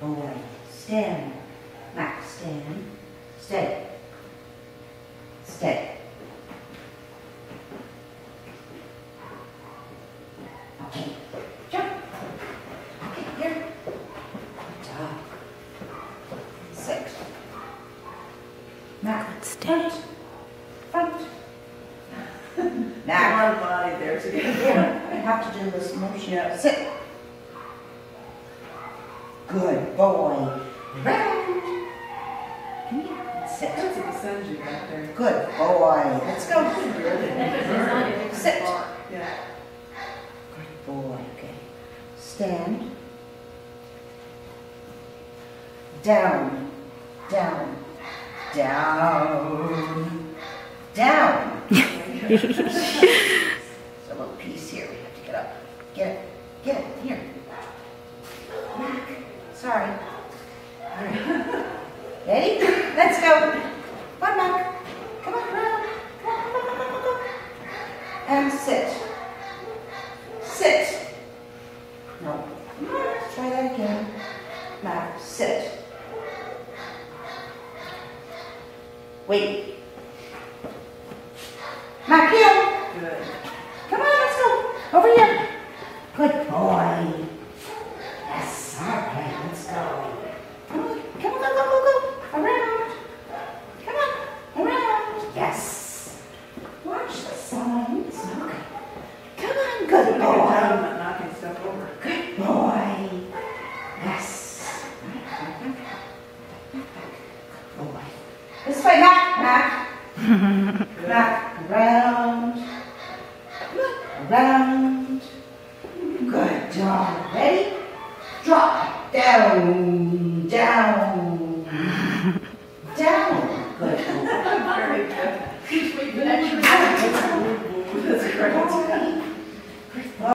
boy. Stand. Max, stand. Stay. Stay. Okay. Jump. Okay, here. Good job. Sit. Max, Stay. Front. A lot of body there together. Yeah, I have to do this motion. Yeah. Sit. Good boy. Round. Come here. Sit. That's a Basenji back there. Good boy. Let's go. Sit. Yeah. Good boy. Okay. Stand. Down. Down. Down. Down. There's a little piece here. We have to get up. Get it. Get it. Here. Back. Sorry. All right. Ready? Let's go. Come on, Mac. Come on, round. Come on, come on, come on, come on. And sit. Sit. No. Let's try that again. Mac, sit. Wait. Mac, heel. Good. Come on, let's go. Over here. Good boy. Yes. All right, let's go. Come on, come on, go, go, go, go. Around. Come on, around. Yes. Watch the signs. Okay. Come on, good I'm boy. not knocking stuff over. Good boy. Yes. Good boy. This way, Mac. Mac. Good. Back, around, around. Good job. Ready? Drop. Down, down, down. Good. Very good. That's That's great.